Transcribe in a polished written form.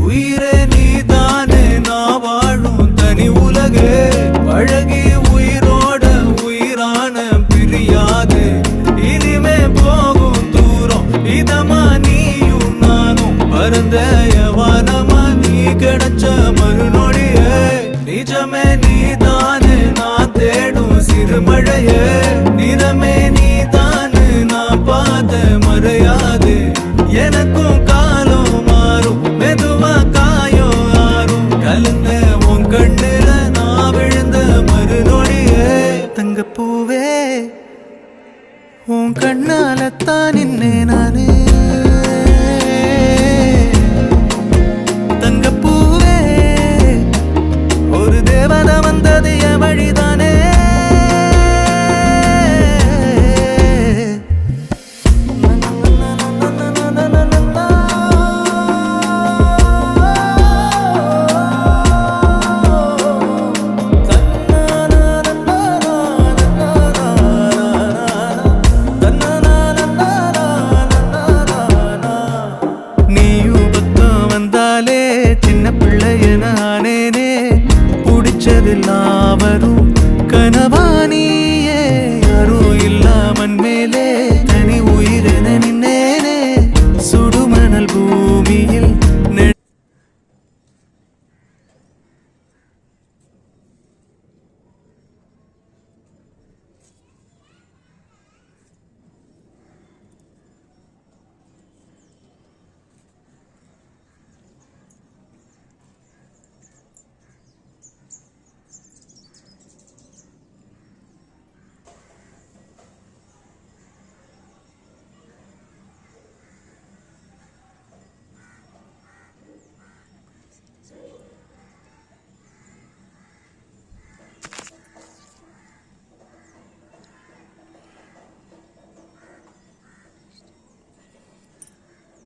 உயிரே நீதானே நான் வாழும் தனி உலகே பழகி உயிரோட உயிரான பிரியாது இனிமே போகும் தூரம் இதமா நீயும் நானும் பரந்த யவானமா நீ கிடைச்ச மறுநொடியே நிஜமே நீதானே நான் தேடும் சிறுமழையே நிறமே நீதானே நான் பார்த்த மறையாது எனக்கும் காலம் மாறும் மெதுவா காயம் ஆறும் கலந்த உன் கண்ணுல நான் விழுந்த மறுநொடியே தங்கப்பூவே உன் கண்ணாலத்தான் நின்னே நானே தங்கப்பூவே ஒரு தேவதை வந்தது என் வழிதானே சின்ன பிள்ளைய நானேனே பிடிச்சதெல்லாம் வரும்